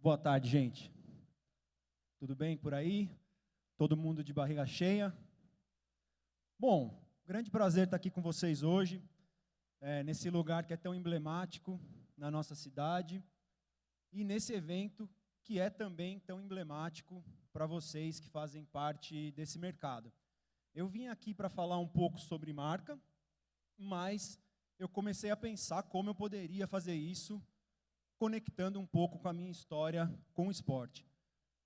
Boa tarde, gente. Tudo bem por aí? Todo mundo de barriga cheia? Bom, grande prazer estar aqui com vocês hoje, nesse lugar que é tão emblemático na nossa cidade e nesse evento que é também tão emblemático para vocês que fazem parte desse mercado. Eu vim aqui para falar um pouco sobre marca, mas eu comecei a pensar como eu poderia fazer isso conectando um pouco com a minha história com o esporte.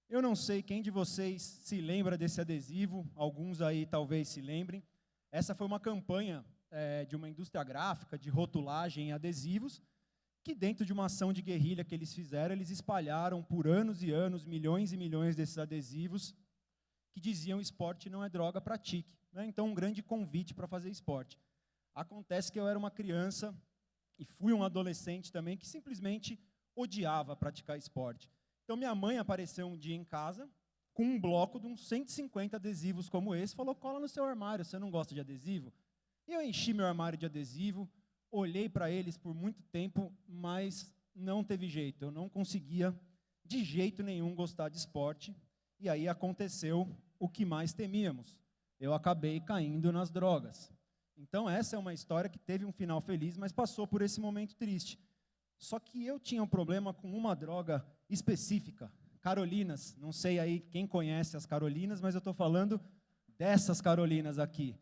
Eu não sei quem de vocês se lembra desse adesivo, alguns aí talvez se lembrem. Essa foi uma campanha de uma indústria gráfica, de rotulagem em adesivos, que dentro de uma ação de guerrilha que eles fizeram, eles espalharam por anos e anos, milhões e milhões desses adesivos, que diziam esporte não é droga, pratique. Então, um grande convite para fazer esporte. Acontece que eu era uma criança e fui um adolescente também que simplesmente odiava praticar esporte. Então, minha mãe apareceu um dia em casa com um bloco de uns 150 adesivos como esse, falou, cola no seu armário, você não gosta de adesivo? E eu enchi meu armário de adesivo, olhei para eles por muito tempo, mas não teve jeito, eu não conseguia de jeito nenhum gostar de esporte, e aí aconteceu o que mais temíamos, eu acabei caindo nas drogas. Então, essa é uma história que teve um final feliz, mas passou por esse momento triste. Só que eu tinha um problema com uma droga específica, Carolinas. Não sei aí quem conhece as Carolinas, mas eu estou falando dessas Carolinas aqui.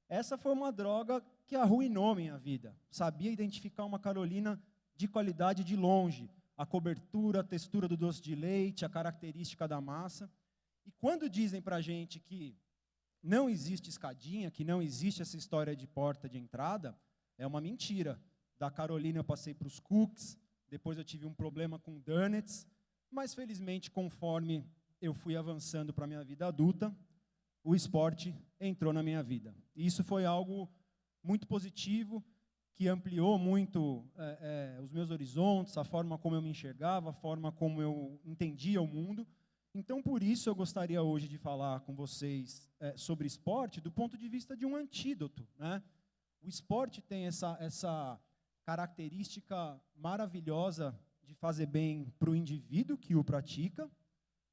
Essa foi uma droga que arruinou minha vida. Sabia identificar uma Carolina de qualidade de longe. A cobertura, a textura do doce de leite, a característica da massa. E quando dizem para a gente que não existe escadinha, que não existe essa história de porta de entrada, é uma mentira. Da Carolina eu passei para os cookies, depois eu tive um problema com donuts, mas felizmente conforme eu fui avançando para a minha vida adulta, o esporte entrou na minha vida. E isso foi algo muito positivo, que ampliou muito os meus horizontes, a forma como eu me enxergava, a forma como eu entendia o mundo. Então, por isso, eu gostaria hoje de falar com vocês sobre esporte do ponto de vista de um antídoto, né? O esporte tem essa característica maravilhosa de fazer bem para o indivíduo que o pratica,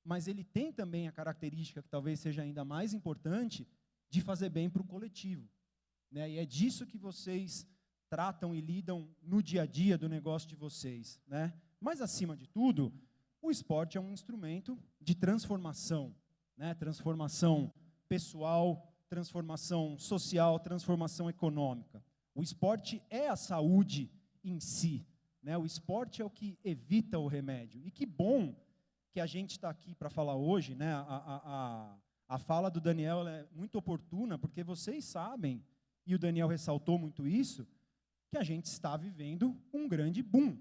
mas ele tem também a característica, que talvez seja ainda mais importante, de fazer bem para o coletivo, né? E é disso que vocês tratam e lidam no dia a dia do negócio de vocês, né? Mas, acima de tudo, o esporte é um instrumento de transformação, né? Transformação pessoal, transformação social, transformação econômica. O esporte é a saúde em si, né? O esporte é o que evita o remédio. E que bom que a gente está aqui para falar hoje, né? A fala do Daniel é muito oportuna, porque vocês sabem, e o Daniel ressaltou muito isso, que a gente está vivendo um grande boom.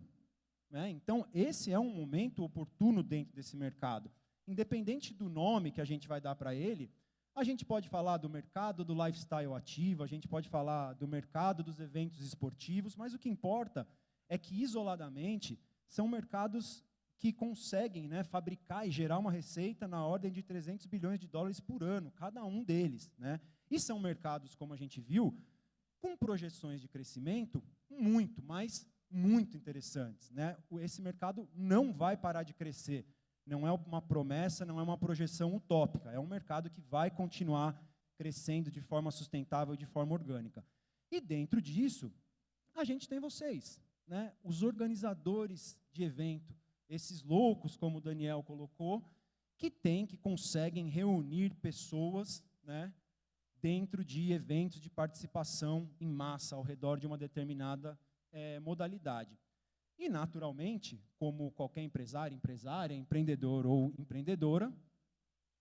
Então, esse é um momento oportuno dentro desse mercado. Independente do nome que a gente vai dar para ele, a gente pode falar do mercado do lifestyle ativo, a gente pode falar do mercado dos eventos esportivos, mas o que importa é que, isoladamente, são mercados que conseguem, né, fabricar e gerar uma receita na ordem de 300 bilhões de dólares por ano, cada um deles, né? E são mercados, como a gente viu, com projeções de crescimento muito, mas muito interessantes, né? Esse mercado não vai parar de crescer, não é uma promessa, não é uma projeção utópica, é um mercado que vai continuar crescendo de forma sustentável, de forma orgânica. E dentro disso, a gente tem vocês, né? Os organizadores de evento, esses loucos, como o Daniel colocou, que conseguem reunir pessoas, né, dentro de eventos de participação em massa ao redor de uma determinada modalidade. E, naturalmente, como qualquer empresário, empresária, empreendedor ou empreendedora,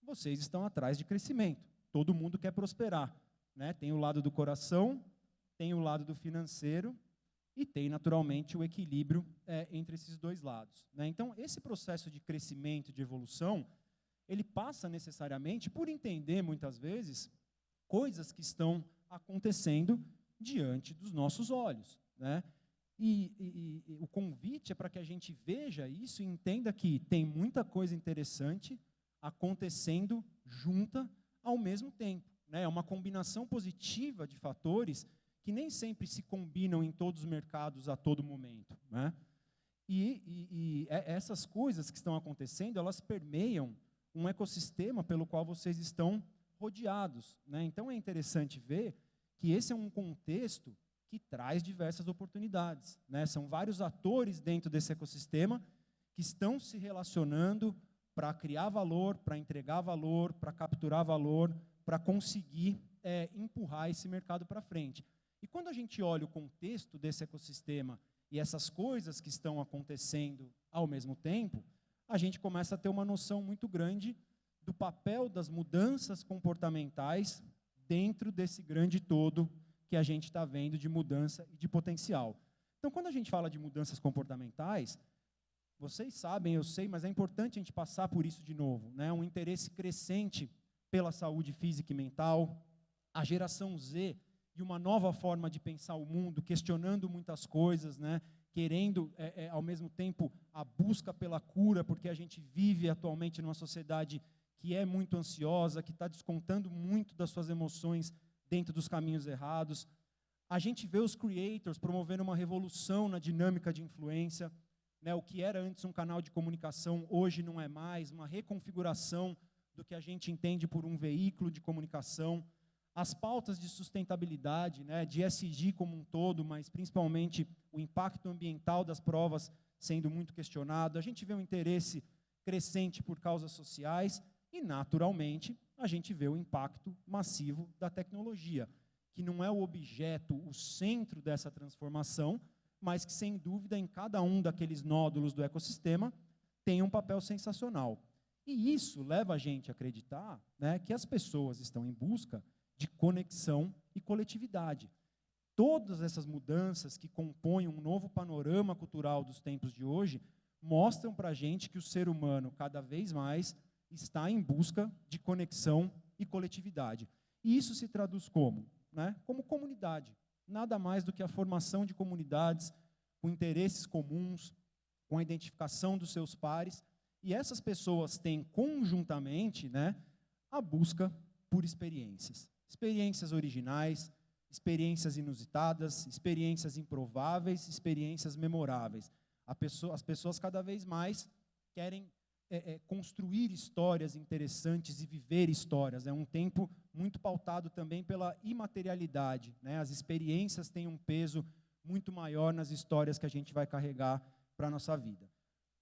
vocês estão atrás de crescimento. Todo mundo quer prosperar, né? Tem o lado do coração, tem o lado do financeiro e tem, naturalmente, o equilíbrio entre esses dois lados, né? Então, esse processo de crescimento, de evolução, ele passa necessariamente por entender, muitas vezes, coisas que estão acontecendo diante dos nossos olhos, né? E o convite é para que a gente veja isso e entenda que tem muita coisa interessante acontecendo junta ao mesmo tempo, né? É uma combinação positiva de fatores que nem sempre se combinam em todos os mercados a todo momento, né? Essas coisas que estão acontecendo, elas permeiam um ecossistema pelo qual vocês estão rodeados, né? Então é interessante ver que esse é um contexto que traz diversas oportunidades, né? São vários atores dentro desse ecossistema que estão se relacionando para criar valor, para entregar valor, para capturar valor, para conseguir empurrar esse mercado para frente. E quando a gente olha o contexto desse ecossistema e essas coisas que estão acontecendo ao mesmo tempo, a gente começa a ter uma noção muito grande do papel das mudanças comportamentais dentro desse grande todo que a gente está vendo de mudança e de potencial. Então, quando a gente fala de mudanças comportamentais, vocês sabem, eu sei, mas é importante a gente passar por isso de novo, né? Um interesse crescente pela saúde física e mental, a geração Z e uma nova forma de pensar o mundo, questionando muitas coisas, né? Querendo, ao mesmo tempo, a busca pela cura, porque a gente vive atualmente numa sociedade que é muito ansiosa, que está descontando muito das suas emoções dentro dos caminhos errados. A gente vê os creators promovendo uma revolução na dinâmica de influência, né? O que era antes um canal de comunicação, hoje não é mais, uma reconfiguração do que a gente entende por um veículo de comunicação. As pautas de sustentabilidade, né, de ESG como um todo, mas principalmente o impacto ambiental das provas sendo muito questionado. A gente vê um interesse crescente por causas sociais e, naturalmente, a gente vê o impacto massivo da tecnologia, que não é o objeto, o centro dessa transformação, mas que, sem dúvida, em cada um daqueles nódulos do ecossistema, tem um papel sensacional. E isso leva a gente a acreditar, né, que as pessoas estão em busca de conexão e coletividade. Todas essas mudanças que compõem um novo panorama cultural dos tempos de hoje mostram para a gente que o ser humano, cada vez mais, está em busca de conexão e coletividade. E isso se traduz como? Né? Como comunidade. Nada mais do que a formação de comunidades com interesses comuns, com a identificação dos seus pares, e essas pessoas têm conjuntamente, né, a busca por experiências. Experiências originais, experiências inusitadas, experiências improváveis, experiências memoráveis. As pessoas cada vez mais querem construir histórias interessantes e viver histórias. É um tempo muito pautado também pela imaterialidade, né? As experiências têm um peso muito maior nas histórias que a gente vai carregar para a nossa vida.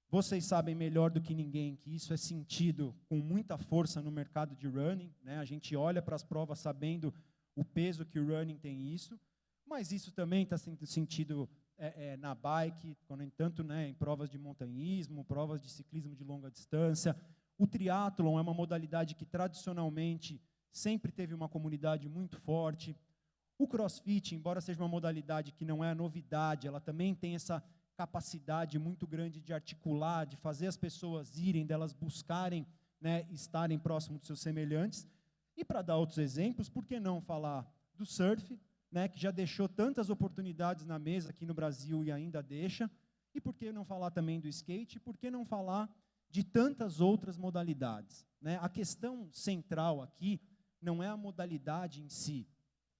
Vocês sabem melhor do que ninguém que isso é sentido com muita força no mercado de running, né? A gente olha para as provas sabendo o peso que o running tem isso, mas isso também está sendo sentido na bike, tanto, né, em provas de montanhismo, provas de ciclismo de longa distância. O triatlon é uma modalidade que tradicionalmente sempre teve uma comunidade muito forte. O crossfit, embora seja uma modalidade que não é a novidade, ela também tem essa capacidade muito grande de articular, de fazer as pessoas irem, delas buscarem, né, estarem próximo dos seus semelhantes. E para dar outros exemplos, por que não falar do surf, né, que já deixou tantas oportunidades na mesa aqui no Brasil e ainda deixa, e por que não falar também do skate, e por que não falar de tantas outras modalidades, né? A questão central aqui não é a modalidade em si,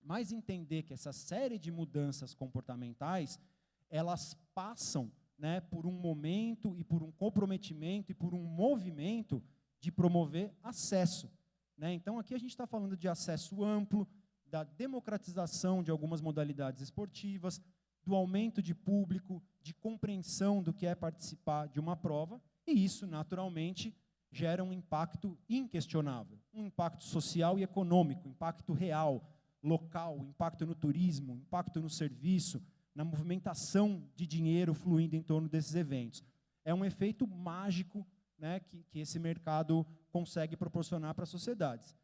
mas entender que essa série de mudanças comportamentais, elas passam, né, por um momento e por um comprometimento e por um movimento de promover acesso, né? Então, aqui a gente está falando de acesso amplo, da democratização de algumas modalidades esportivas, do aumento de público, de compreensão do que é participar de uma prova, e isso, naturalmente, gera um impacto inquestionável, um impacto social e econômico, impacto real, local, impacto no turismo, impacto no serviço, na movimentação de dinheiro fluindo em torno desses eventos. É um efeito mágico, né, que esse mercado consegue proporcionar para as sociedades.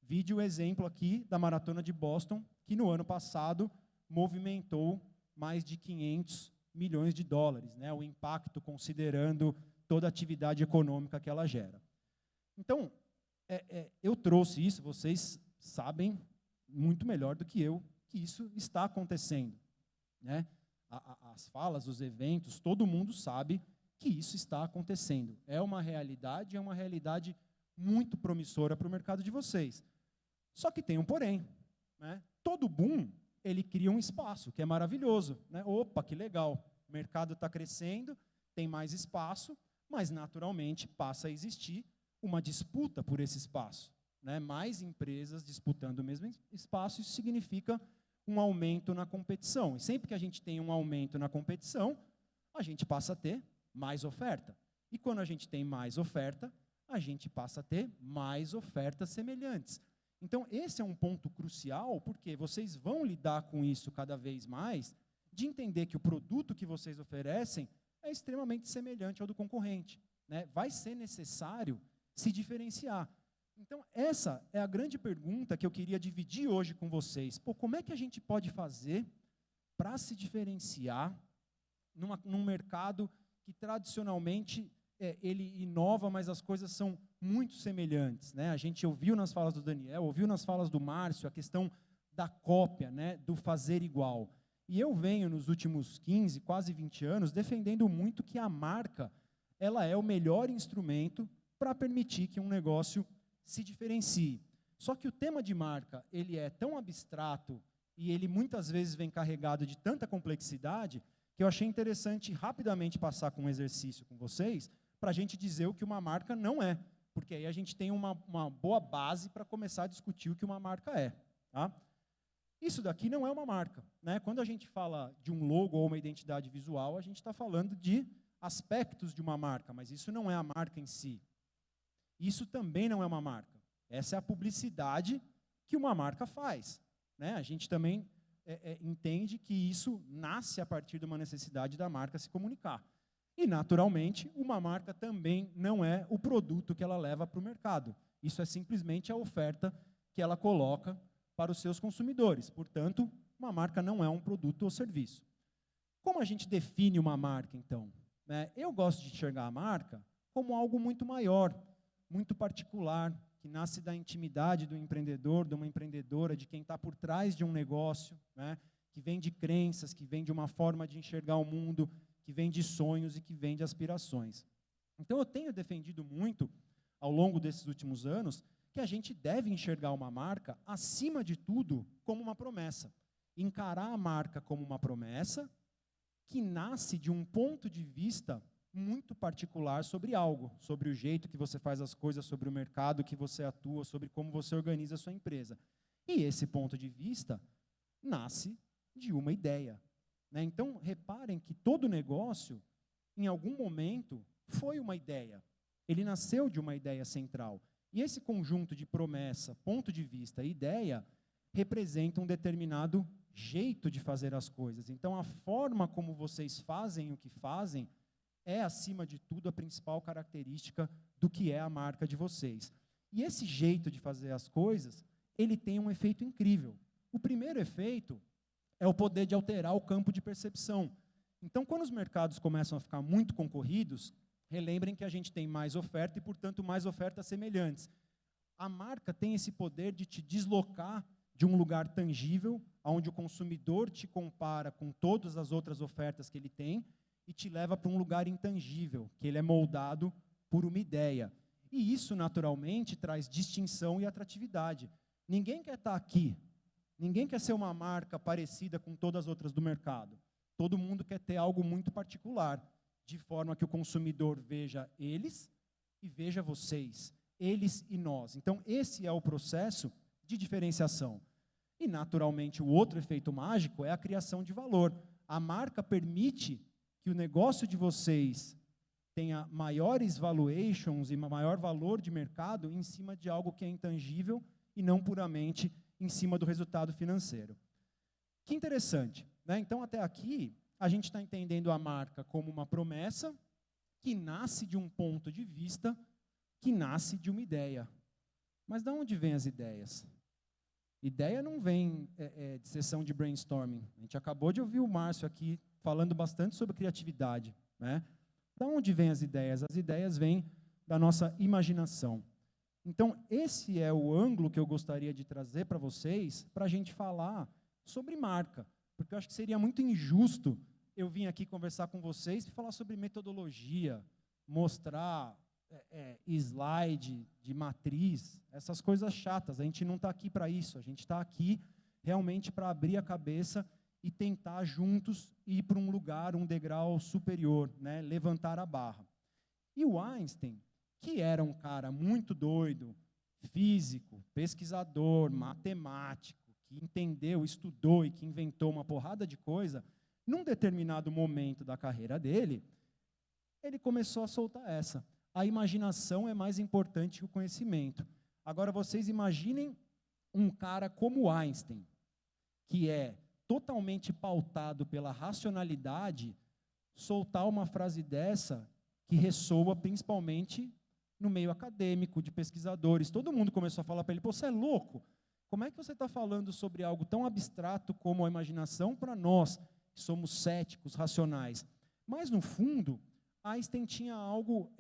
Vide o exemplo aqui da Maratona de Boston, que no ano passado movimentou mais de 500 milhões de dólares, né, o impacto considerando toda a atividade econômica que ela gera. Então, eu trouxe isso, vocês sabem muito melhor do que eu que isso está acontecendo, né? As falas, os eventos, todo mundo sabe que isso está acontecendo. É uma realidade muito promissora para o mercado de vocês. Só que tem um porém, né? Todo boom, ele cria um espaço, que é maravilhoso, né? Opa, que legal, o mercado está crescendo, tem mais espaço, mas naturalmente passa a existir uma disputa por esse espaço, né? Mais empresas disputando o mesmo espaço, isso significa um aumento na competição. E sempre que a gente tem um aumento na competição, a gente passa a ter mais oferta. E quando a gente tem mais oferta, a gente passa a ter mais ofertas semelhantes. Então, esse é um ponto crucial, porque vocês vão lidar com isso cada vez mais, de entender que o produto que vocês oferecem é extremamente semelhante ao do concorrente, né? Vai ser necessário se diferenciar. Então, essa é a grande pergunta que eu queria dividir hoje com vocês. Pô, como é que a gente pode fazer para se diferenciar num mercado que tradicionalmente ele inova, mas as coisas são muito semelhantes, né? A gente ouviu nas falas do Daniel, ouviu nas falas do Márcio a questão da cópia, né, do fazer igual. E eu venho nos últimos 15, quase 20 anos, defendendo muito que a marca ela é o melhor instrumento para permitir que um negócio se diferencie. Só que o tema de marca ele é tão abstrato e ele muitas vezes vem carregado de tanta complexidade que eu achei interessante rapidamente passar com um exercício com vocês para a gente dizer o que uma marca não é, porque aí a gente tem uma boa base para começar a discutir o que uma marca é. Tá? Isso daqui não é uma marca, né? Quando a gente fala de um logo ou uma identidade visual, a gente está falando de aspectos de uma marca, mas isso não é a marca em si. Isso também não é uma marca. Essa é a publicidade que uma marca faz, né? A gente também entende que isso nasce a partir de uma necessidade da marca se comunicar. E, naturalmente, uma marca também não é o produto que ela leva para o mercado. Isso é simplesmente a oferta que ela coloca para os seus consumidores. Portanto, uma marca não é um produto ou serviço. Como a gente define uma marca, então? Eu gosto de enxergar a marca como algo muito maior, muito particular, que nasce da intimidade do empreendedor, de uma empreendedora, de quem está por trás de um negócio, né, que vem de crenças, que vem de uma forma de enxergar o mundo, que vem de sonhos e que vem de aspirações. Então, eu tenho defendido muito, ao longo desses últimos anos, que a gente deve enxergar uma marca, acima de tudo, como uma promessa. Encarar a marca como uma promessa que nasce de um ponto de vista muito particular sobre algo, sobre o jeito que você faz as coisas, sobre o mercado que você atua, sobre como você organiza a sua empresa. E esse ponto de vista nasce de uma ideia, né? Então, reparem que todo negócio, em algum momento, foi uma ideia. Ele nasceu de uma ideia central. E esse conjunto de promessa, ponto de vista e ideia representa um determinado jeito de fazer as coisas. Então, a forma como vocês fazem o que fazem é, acima de tudo, a principal característica do que é a marca de vocês. E esse jeito de fazer as coisas, ele tem um efeito incrível. O primeiro efeito é o poder de alterar o campo de percepção. Então, quando os mercados começam a ficar muito concorridos, relembrem que a gente tem mais oferta e, portanto, mais ofertas semelhantes. A marca tem esse poder de te deslocar de um lugar tangível, onde o consumidor te compara com todas as outras ofertas que ele tem, e te leva para um lugar intangível, que ele é moldado por uma ideia. E isso, naturalmente, traz distinção e atratividade. Ninguém quer estar aqui, ninguém quer ser uma marca parecida com todas as outras do mercado. Todo mundo quer ter algo muito particular, de forma que o consumidor veja eles e veja vocês, eles e nós. Então, esse é o processo de diferenciação. E, naturalmente, o outro efeito mágico é a criação de valor. A marca permite que o negócio de vocês tenha maiores valuations e maior valor de mercado em cima de algo que é intangível e não puramente em cima do resultado financeiro. Que interessante, né? Então, até aqui, a gente está entendendo a marca como uma promessa que nasce de um ponto de vista, que nasce de uma ideia. Mas de onde vêm as ideias? Ideia não vem de sessão de brainstorming. A gente acabou de ouvir o Márcio aqui falando bastante sobre criatividade, né? Da onde vêm as ideias? As ideias vêm da nossa imaginação. Então, esse é o ângulo que eu gostaria de trazer para vocês, para a gente falar sobre marca, porque eu acho que seria muito injusto eu vir aqui conversar com vocês e falar sobre metodologia, mostrar slide de matriz, essas coisas chatas. A gente não está aqui para isso, a gente está aqui realmente para abrir a cabeça e tentar juntos ir para um lugar, um degrau superior, né, levantar a barra. E o Einstein, que era um cara muito doido, físico, pesquisador, matemático, que entendeu, estudou e que inventou uma porrada de coisa, num determinado momento da carreira dele, ele começou a soltar essa. A imaginação é mais importante que o conhecimento. Agora, vocês imaginem um cara como Einstein, que é totalmente pautado pela racionalidade, soltar uma frase dessa que ressoa principalmente no meio acadêmico, de pesquisadores. Todo mundo começou a falar para ele, pô, você é louco? Como é que você está falando sobre algo tão abstrato como a imaginação para nós, que somos céticos, racionais? Mas, no fundo, Einstein tinha algo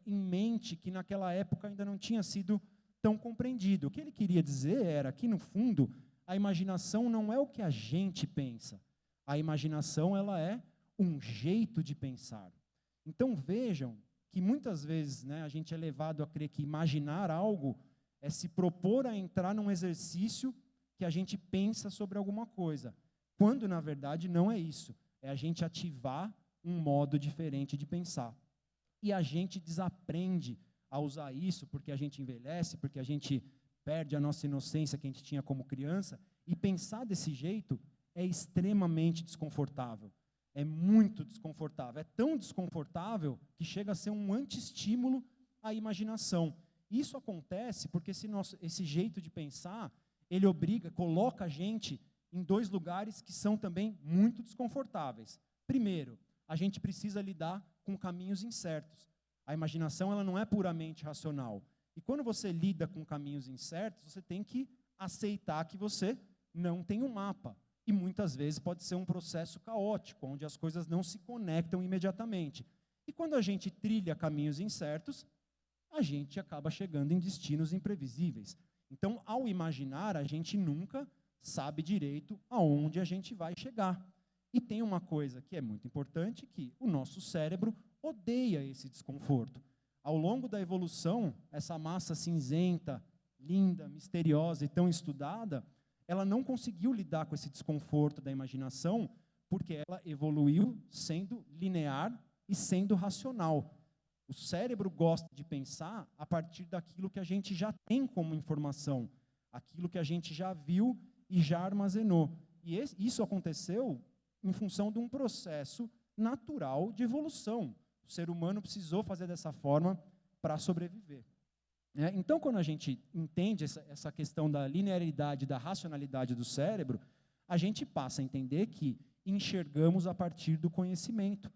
em mente que naquela época ainda não tinha sido tão compreendido. O que ele queria dizer era que, no fundo, a imaginação não é o que a gente pensa. A imaginação, ela é um jeito de pensar. Então, vejam que muitas vezes, né, a gente é levado a crer que imaginar algo é se propor a entrar num exercício que a gente pensa sobre alguma coisa, quando, na verdade, não é isso. É a gente ativar um modo diferente de pensar. E a gente desaprende a usar isso porque a gente envelhece, porque a gente perde a nossa inocência que a gente tinha como criança, e pensar desse jeito é extremamente desconfortável. É muito desconfortável. É tão desconfortável que chega a ser um anti-estímulo à imaginação. Isso acontece porque esse jeito de pensar, ele coloca a gente em dois lugares que são também muito desconfortáveis. Primeiro, a gente precisa lidar com caminhos incertos. A imaginação, ela não é puramente racional. E quando você lida com caminhos incertos, você tem que aceitar que você não tem um mapa. E muitas vezes pode ser um processo caótico, onde as coisas não se conectam imediatamente. E quando a gente trilha caminhos incertos, a gente acaba chegando em destinos imprevisíveis. Então, ao imaginar, a gente nunca sabe direito aonde a gente vai chegar. E tem uma coisa que é muito importante, que o nosso cérebro odeia esse desconforto. Ao longo da evolução, essa massa cinzenta, linda, misteriosa e tão estudada, ela não conseguiu lidar com esse desconforto da imaginação, porque ela evoluiu sendo linear e sendo racional. O cérebro gosta de pensar a partir daquilo que a gente já tem como informação, aquilo que a gente já viu e já armazenou. E isso aconteceu em função de um processo natural de evolução. O ser humano precisou fazer dessa forma para sobreviver. Então, quando a gente entende essa questão da linearidade, da racionalidade do cérebro, a gente passa a entender que enxergamos a partir do conhecimento.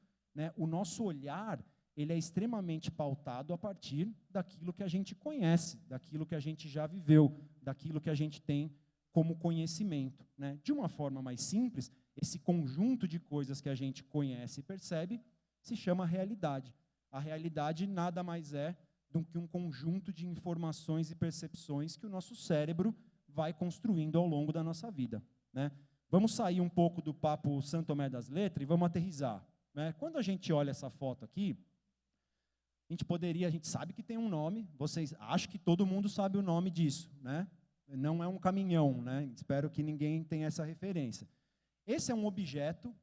O nosso olhar, ele é extremamente pautado a partir daquilo que a gente conhece, daquilo que a gente já viveu, daquilo que a gente tem como conhecimento. De uma forma mais simples, esse conjunto de coisas que a gente conhece e percebe se chama realidade. A realidade nada mais é do que um conjunto de informações e percepções que o nosso cérebro vai construindo ao longo da nossa vida. Vamos sair um pouco do papo Santo Tomé das Letras e vamos aterrissar. Quando a gente olha essa foto aqui, a gente sabe que tem um nome, vocês acham que todo mundo sabe o nome disso, Não é um caminhão, Espero que ninguém tenha essa referência. Esse é um objeto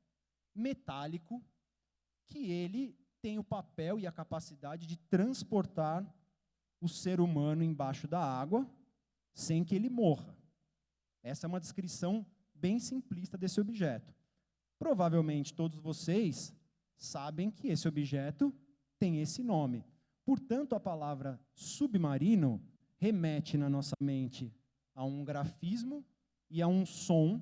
metálico que ele tem o papel e a capacidade de transportar o ser humano embaixo da água sem que ele morra. Essa é uma descrição bem simplista desse objeto. Provavelmente todos vocês sabem que esse objeto tem esse nome. Portanto, a palavra submarino remete na nossa mente a um grafismo e a um som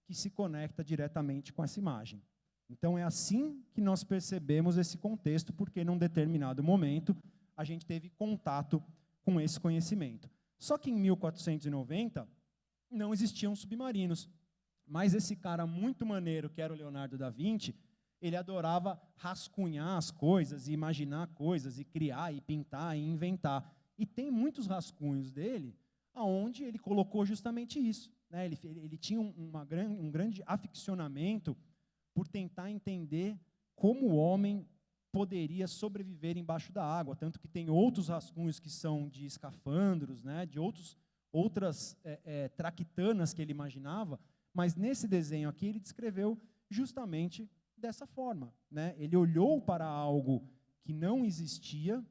que se conecta diretamente com essa imagem. Então, é assim que nós percebemos esse contexto, porque num determinado momento a gente teve contato com esse conhecimento. Só que em 1490 não existiam submarinos, mas esse cara muito maneiro, que era o Leonardo da Vinci, ele adorava rascunhar as coisas, e imaginar coisas, e criar, e pintar, e inventar. E tem muitos rascunhos dele, onde ele colocou justamente isso. Ele tinha um grande aficionamento por tentar entender como o homem poderia sobreviver embaixo da água, tanto que tem outros rascunhos que são de escafandros, de outras traquitanas que ele imaginava, Mas nesse desenho aqui, ele descreveu justamente dessa forma, né? Ele olhou para algo que não existia,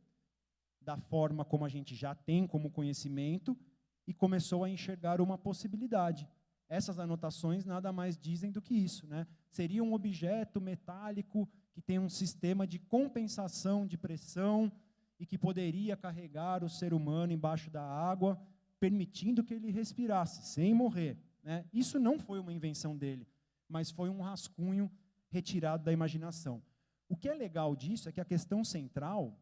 da forma como a gente já tem como conhecimento, e começou a enxergar uma possibilidade. Essas anotações nada mais dizem do que isso, né? Seria um objeto metálico que tem um sistema de compensação de pressão e que poderia carregar o ser humano embaixo da água, permitindo que ele respirasse, sem morrer, né? Isso não foi uma invenção dele, mas foi um rascunho retirado da imaginação. O que é legal disso é que a questão central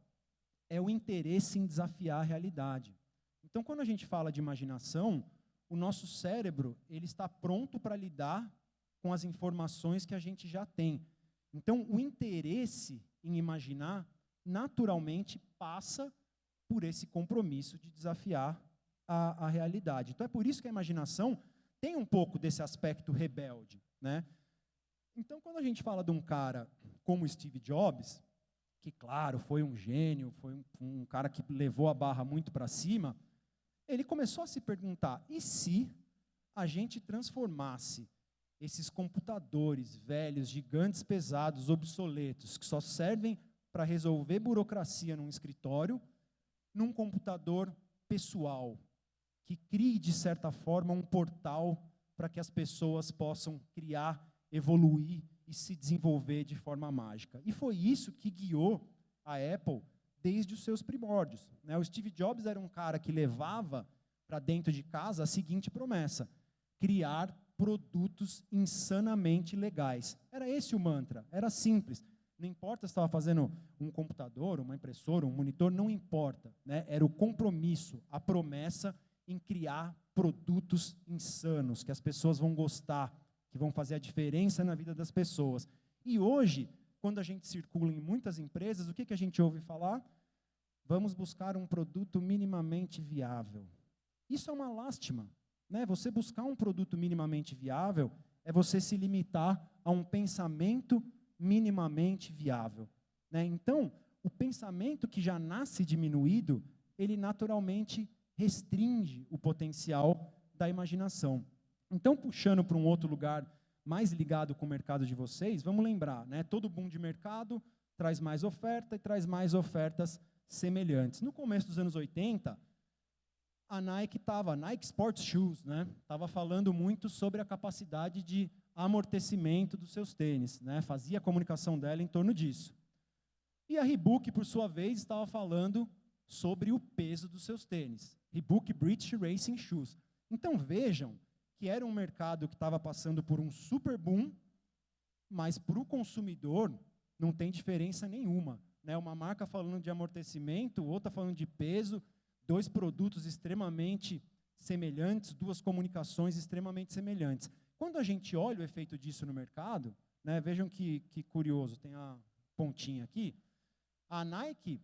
é o interesse em desafiar a realidade. Então, quando a gente fala de imaginação, o nosso cérebro ele está pronto para lidar com as informações que a gente já tem. Então, o interesse em imaginar, naturalmente, passa por esse compromisso de desafiar a realidade. Então, é por isso que a imaginação tem um pouco desse aspecto rebelde, né? Então, quando a gente fala de um cara como Steve Jobs, que, claro, foi um gênio, foi um cara que levou a barra muito para cima, ele começou a se perguntar, e se a gente transformasse esses computadores velhos, gigantes, pesados, obsoletos, que só servem para resolver burocracia num escritório, num computador pessoal, que crie, de certa forma, um portal para que as pessoas possam criar, evoluir e se desenvolver de forma mágica. E foi isso que guiou a Apple desde os seus primórdios, né? O Steve Jobs era um cara que levava para dentro de casa a seguinte promessa: criar produtos insanamente legais. Era esse o mantra, era simples. Não importa se estava fazendo um computador, uma impressora, um monitor, não importa, né? Era o compromisso, a promessa em criar produtos insanos, que as pessoas vão gostar, que vão fazer a diferença na vida das pessoas. E hoje, quando a gente circula em muitas empresas, o que a gente ouve falar? Vamos buscar um produto minimamente viável. Isso é uma lástima, né? Você buscar um produto minimamente viável é você se limitar a um pensamento minimamente viável, né? Então, o pensamento que já nasce diminuído, ele naturalmente restringe o potencial da imaginação. Então, puxando para um outro lugar mais ligado com o mercado de vocês, vamos lembrar, né? Todo boom de mercado traz mais oferta e traz mais ofertas semelhantes. No começo dos anos 80, a Nike Sports Shoes, né? Estava falando muito sobre a capacidade de amortecimento dos seus tênis, né? Fazia a comunicação dela em torno disso. E a Reebok, por sua vez, estava falando sobre o peso dos seus tênis. Reebok British Racing Shoes. Então, vejam que era um mercado que estava passando por um super boom, mas para o consumidor não tem diferença nenhuma, né? Uma marca falando de amortecimento, outra falando de peso, dois produtos extremamente semelhantes, duas comunicações extremamente semelhantes. Quando a gente olha o efeito disso no mercado, né, vejam que curioso, tem a pontinha aqui, a Nike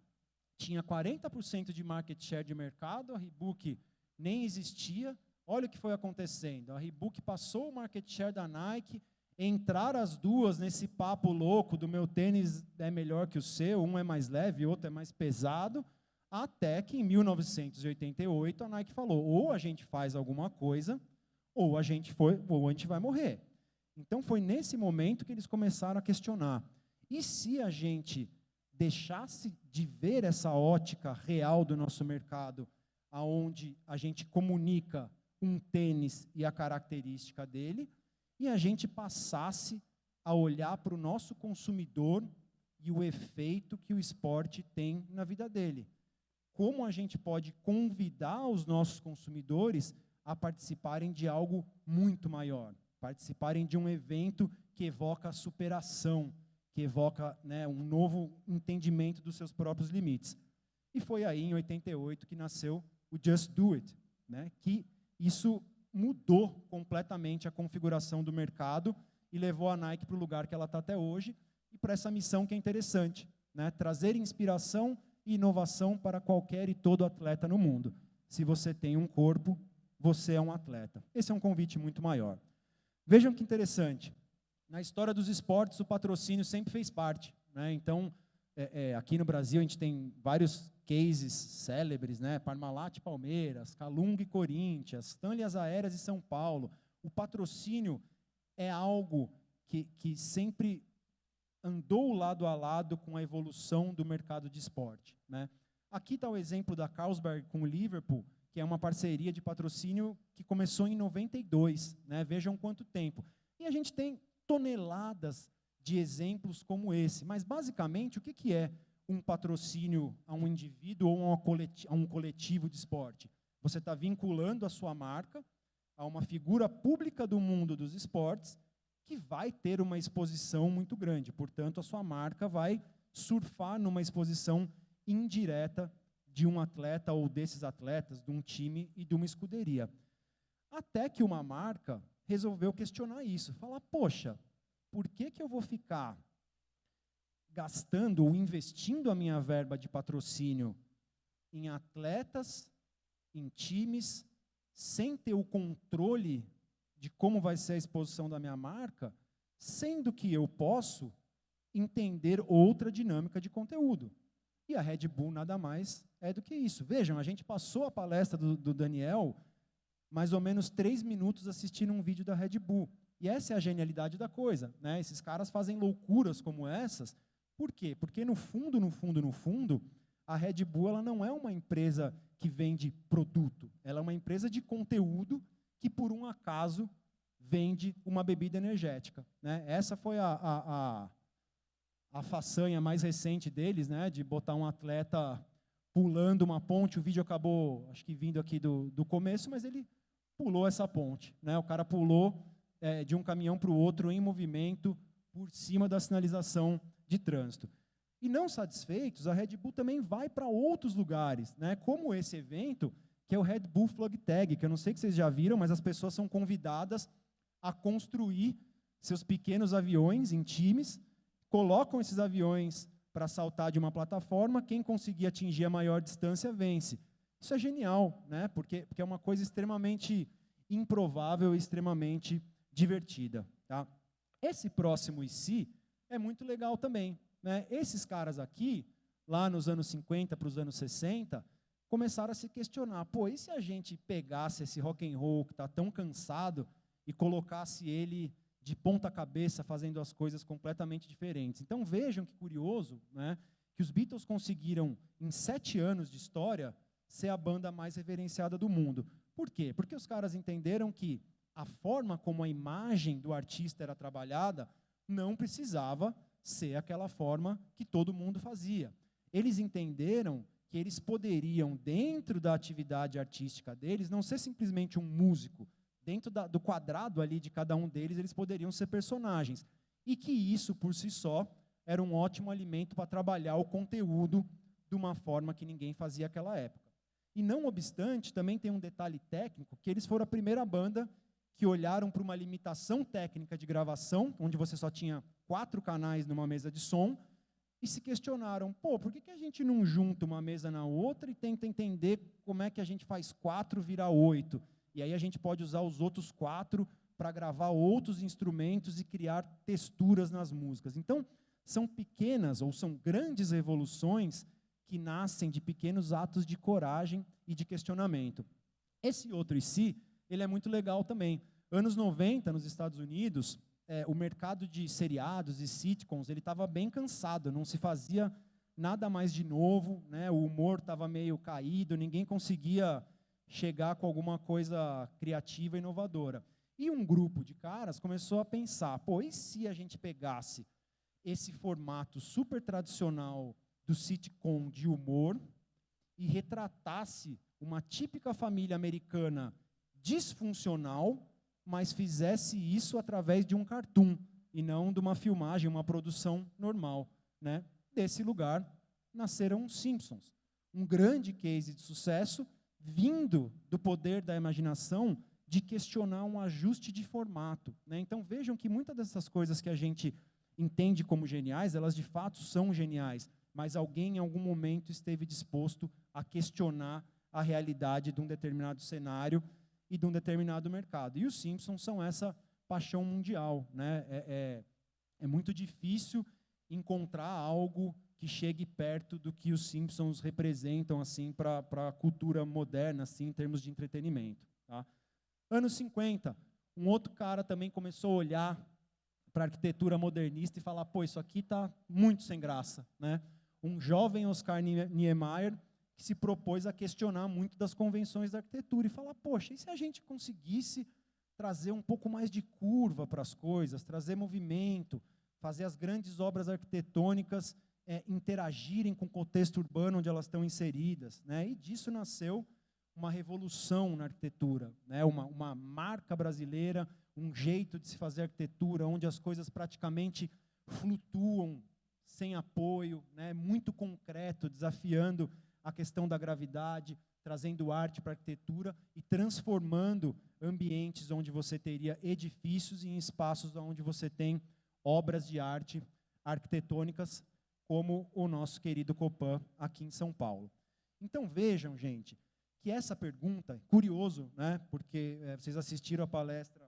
tinha 40% de market share de mercado, a Reebok nem existia. Olha o que foi acontecendo, a Reebok passou o market share da Nike, entraram as duas nesse papo louco do meu tênis é melhor que o seu, um é mais leve, outro é mais pesado, até que em 1988 a Nike falou, ou a gente faz alguma coisa, ou a gente vai morrer. Então foi nesse momento que eles começaram a questionar, e se a gente deixasse de ver essa ótica real do nosso mercado, aonde a gente comunica um tênis e a característica dele, e a gente passasse a olhar para o nosso consumidor e o efeito que o esporte tem na vida dele. Como a gente pode convidar os nossos consumidores a participarem de algo muito maior, participarem de um evento que evoca a superação, que evoca, né, um novo entendimento dos seus próprios limites. E foi aí, em 88, que nasceu o Just Do It, né, que isso mudou completamente a configuração do mercado e levou a Nike para o lugar que ela está até hoje e para essa missão que é interessante, né, trazer inspiração e inovação para qualquer e todo atleta no mundo. Se você tem um corpo, você é um atleta. Esse é um convite muito maior. Vejam que interessante. Na história dos esportes, o patrocínio sempre fez parte, né? Então, aqui no Brasil, a gente tem vários cases célebres, né? Parmalat e Palmeiras, Calunga e Corinthians, Stanley Azaeras e São Paulo, o patrocínio é algo que sempre andou lado a lado com a evolução do mercado de esporte, né? Aqui está o exemplo da Carlsberg com o Liverpool, que é uma parceria de patrocínio que começou em 92, né? Vejam quanto tempo. E a gente tem toneladas de exemplos como esse, mas basicamente o que é um patrocínio a um indivíduo ou a um coletivo de esporte? Você está vinculando a sua marca a uma figura pública do mundo dos esportes que vai ter uma exposição muito grande. Portanto, a sua marca vai surfar numa exposição indireta de um atleta ou desses atletas, de um time e de uma escuderia. Até que uma marca resolveu questionar isso. Falar, poxa, por que eu vou ficar gastando ou investindo a minha verba de patrocínio em atletas, em times, sem ter o controle de como vai ser a exposição da minha marca, sendo que eu posso entender outra dinâmica de conteúdo. E a Red Bull nada mais é do que isso. Vejam, a gente passou a palestra do Daniel mais ou menos 3 minutos assistindo um vídeo da Red Bull. E essa é a genialidade da coisa, né? Esses caras fazem loucuras como essas. Por quê? Porque no fundo, a Red Bull ela não é uma empresa que vende produto. Ela é uma empresa de conteúdo que, por um acaso, vende uma bebida energética, né? Essa foi a façanha mais recente deles, né? De botar um atleta pulando uma ponte. O vídeo acabou, acho que vindo aqui do começo, mas ele pulou essa ponte, né? O cara pulou de um caminhão para o outro em movimento por cima da sinalização de trânsito. E não satisfeitos, a Red Bull também vai para outros lugares, né? Como esse evento, que é o Red Bull Flag Tag, que eu não sei se vocês já viram, mas as pessoas são convidadas a construir seus pequenos aviões em times, colocam esses aviões para saltar de uma plataforma, quem conseguir atingir a maior distância vence. Isso é genial, né? Porque é uma coisa extremamente improvável e extremamente divertida. Tá? Esse próximo IC é muito legal também, né? Esses caras aqui, lá nos anos 50 para os anos 60, começaram a se questionar, pô, e se a gente pegasse esse rock and roll que está tão cansado e colocasse ele de ponta cabeça fazendo as coisas completamente diferentes? Então vejam que curioso, né, que os Beatles conseguiram, em 7 anos de história, ser a banda mais reverenciada do mundo. Por quê? Porque os caras entenderam que a forma como a imagem do artista era trabalhada não precisava ser aquela forma que todo mundo fazia. Eles entenderam que eles poderiam, dentro da atividade artística deles, não ser simplesmente um músico. Dentro do quadrado ali de cada um deles, eles poderiam ser personagens. E que isso, por si só, era um ótimo alimento para trabalhar o conteúdo de uma forma que ninguém fazia naquela época. E não obstante, também tem um detalhe técnico, que eles foram a primeira banda que olharam para uma limitação técnica de gravação, onde você só tinha 4 canais numa mesa de som, e se questionaram, pô, por que a gente não junta uma mesa na outra e tenta entender como é que a gente faz 4 virar 8? E aí a gente pode usar os outros 4 para gravar outros instrumentos e criar texturas nas músicas. Então, são pequenas ou são grandes revoluções que nascem de pequenos atos de coragem e de questionamento. Esse outro IC, ele é muito legal também. Anos 90, nos Estados Unidos, o mercado de seriados e sitcoms, ele estava bem cansado, não se fazia nada mais de novo, né? O humor estava meio caído, ninguém conseguia chegar com alguma coisa criativa e inovadora. E um grupo de caras começou a pensar, pô, e se a gente pegasse esse formato super tradicional do sitcom de humor e retratasse uma típica família americana disfuncional, mas fizesse isso através de um cartoon, e não de uma filmagem, uma produção normal, né? Desse lugar nasceram os Simpsons. Um grande case de sucesso, vindo do poder da imaginação de questionar um ajuste de formato, né? Então vejam que muitas dessas coisas que a gente entende como geniais, elas de fato são geniais, mas alguém em algum momento esteve disposto a questionar a realidade de um determinado cenário e de um determinado mercado. E os Simpsons são essa paixão mundial, né? É muito difícil encontrar algo que chegue perto do que os Simpsons representam assim, para a cultura moderna, assim, em termos de entretenimento. Tá? Anos 50, Um outro cara também começou a olhar para a arquitetura modernista e falar, pô, isso aqui está muito sem graça, né? Um jovem Oscar Niemeyer que se propôs a questionar muito das convenções da arquitetura e falar, poxa, e se a gente conseguisse trazer um pouco mais de curva para as coisas, trazer movimento, fazer as grandes obras arquitetônicas interagirem com o contexto urbano onde elas estão inseridas, né? E disso nasceu uma revolução na arquitetura, né? Uma marca brasileira, um jeito de se fazer arquitetura, onde as coisas praticamente flutuam, sem apoio, né? Muito concreto, desafiando a questão da gravidade, trazendo arte para a arquitetura e transformando ambientes onde você teria edifícios em espaços onde você tem obras de arte arquitetônicas, como o nosso querido Copan aqui em São Paulo. Então vejam, gente, que essa pergunta, curioso, né, porque vocês assistiram a palestra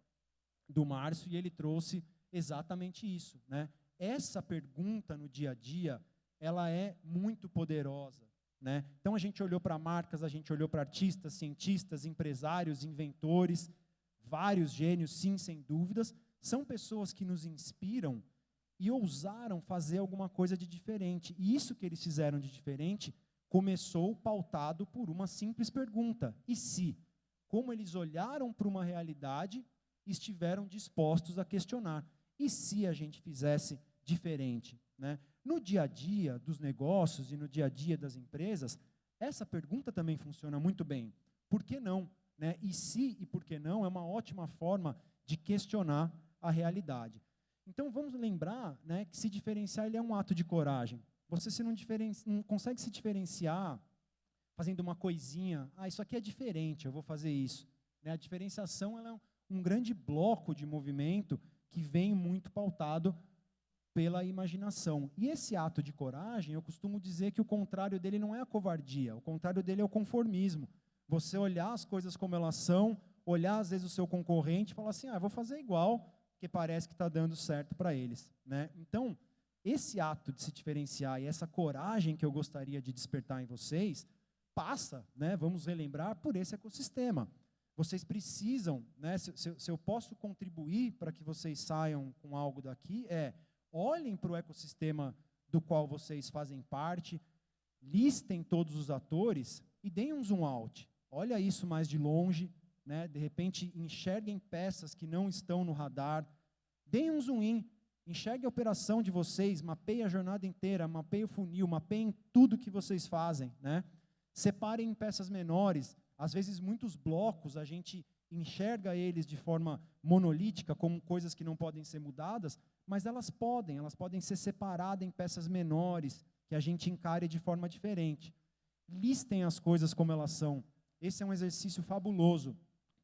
do Márcio e ele trouxe exatamente isso, né? Essa pergunta no dia a dia, ela é muito poderosa, né? Então a gente olhou para marcas, a gente olhou para artistas, cientistas, empresários, inventores, vários gênios, sim, sem dúvidas, são pessoas que nos inspiram e ousaram fazer alguma coisa de diferente. E isso que eles fizeram de diferente começou pautado por uma simples pergunta: e se? Como eles olharam para uma realidade e estiveram dispostos a questionar. E se a gente fizesse diferente, né? No dia a dia dos negócios e no dia a dia das empresas, essa pergunta também funciona muito bem. Por que não? Né? E se e por que não é uma ótima forma de questionar a realidade. Então vamos lembrar, né, que se diferenciar ele é um ato de coragem. Você não consegue se diferenciar fazendo uma coisinha, isso aqui é diferente, eu vou fazer isso. Né? A diferenciação ela é um grande bloco de movimento que vem muito pautado pela imaginação. E esse ato de coragem, eu costumo dizer que o contrário dele não é a covardia, o contrário dele é o conformismo. Você olhar as coisas como elas são, olhar às vezes o seu concorrente e falar assim, eu vou fazer igual, porque parece que está dando certo para eles. Né? Então, esse ato de se diferenciar e essa coragem que eu gostaria de despertar em vocês, passa, né, vamos relembrar, por esse ecossistema. Vocês precisam, né, se eu posso contribuir para que vocês saiam com algo daqui, olhem para o ecossistema do qual vocês fazem parte, listem todos os atores e deem um zoom out. Olha isso mais de longe, né, de repente enxerguem peças que não estão no radar, deem um zoom in, enxergue a operação de vocês, mapeie a jornada inteira, mapeie o funil, mapeiem tudo que vocês fazem, né? Separem em peças menores. Às vezes, muitos blocos, a gente enxerga eles de forma monolítica, como coisas que não podem ser mudadas, mas elas podem ser separadas em peças menores, que a gente encare de forma diferente. Listem as coisas como elas são. Esse é um exercício fabuloso.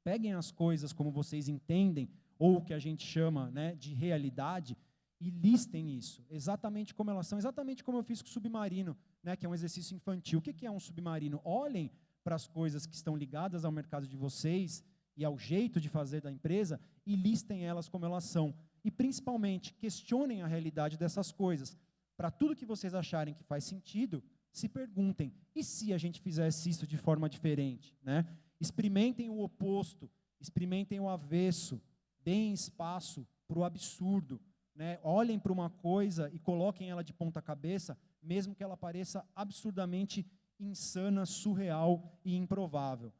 Peguem as coisas como vocês entendem, ou o que a gente chama, né, de realidade, e listem isso, exatamente como elas são, exatamente como eu fiz com o submarino, né, que é um exercício infantil. O que é um submarino? Olhem para as coisas que estão ligadas ao mercado de vocês e ao jeito de fazer da empresa e listem elas como elas são. E, principalmente, questionem a realidade dessas coisas. Para tudo que vocês acharem que faz sentido, se perguntem, e se a gente fizesse isso de forma diferente? Né? Experimentem o oposto, experimentem o avesso, deem espaço para o absurdo. Né? Olhem para uma coisa e coloquem ela de ponta cabeça, mesmo que ela pareça absurdamente insana, surreal e improvável.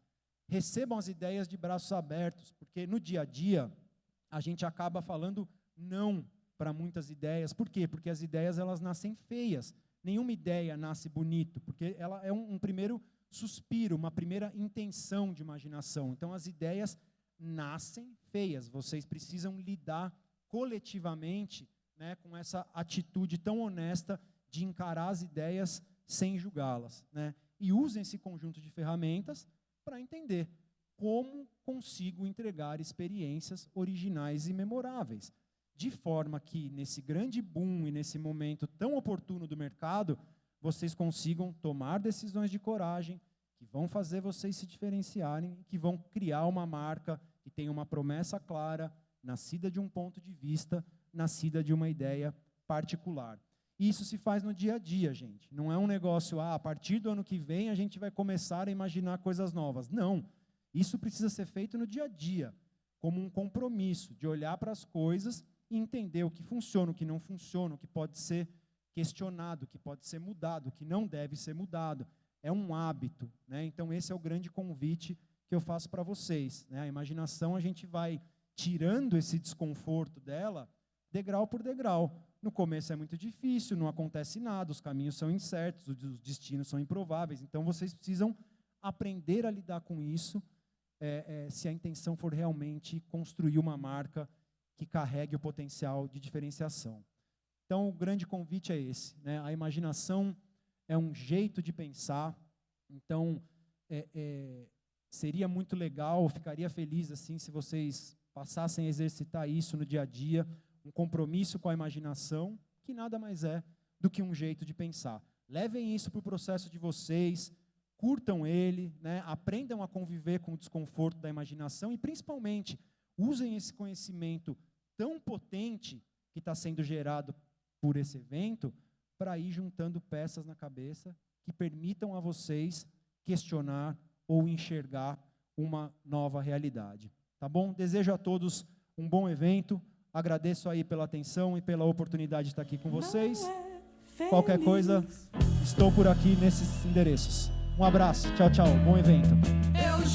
Recebam as ideias de braços abertos, porque no dia a dia a gente acaba falando não para muitas ideias. Por quê? Porque as ideias elas nascem feias. Nenhuma ideia nasce bonito, porque ela é um primeiro suspiro, uma primeira intenção de imaginação. Então as ideias nascem feias. Vocês precisam lidar coletivamente, né, com essa atitude tão honesta de encarar as ideias sem julgá-las, né? E usem esse conjunto de ferramentas para entender como consigo entregar experiências originais e memoráveis, de forma que nesse grande boom e nesse momento tão oportuno do mercado, vocês consigam tomar decisões de coragem que vão fazer vocês se diferenciarem, que vão criar uma marca que tem uma promessa clara, nascida de um ponto de vista, nascida de uma ideia particular. Isso se faz no dia a dia, gente. Não é um negócio, a partir do ano que vem a gente vai começar a imaginar coisas novas. Não. Isso precisa ser feito no dia a dia, como um compromisso de olhar para as coisas e entender o que funciona, o que não funciona, o que pode ser questionado, o que pode ser mudado, o que não deve ser mudado. É um hábito, né? Então esse é o grande convite que eu faço para vocês, né? A imaginação, a gente vai tirando esse desconforto dela degrau por degrau. No começo é muito difícil, não acontece nada, os caminhos são incertos, os destinos são improváveis, então vocês precisam aprender a lidar com isso, se a intenção for realmente construir uma marca que carregue o potencial de diferenciação. Então, o grande convite é esse, né? A imaginação é um jeito de pensar, então, seria muito legal, ficaria feliz assim se vocês passassem a exercitar isso no dia a dia, um compromisso com a imaginação, que nada mais é do que um jeito de pensar. Levem isso para o processo de vocês, curtam ele, né? Aprendam a conviver com o desconforto da imaginação e, principalmente, usem esse conhecimento tão potente que está sendo gerado por esse evento para ir juntando peças na cabeça que permitam a vocês questionar ou enxergar uma nova realidade. Tá bom? Desejo a todos um bom evento. Agradeço aí pela atenção e pela oportunidade de estar aqui com vocês. Qualquer coisa, estou por aqui nesses endereços. Um abraço. Tchau, tchau. Bom evento.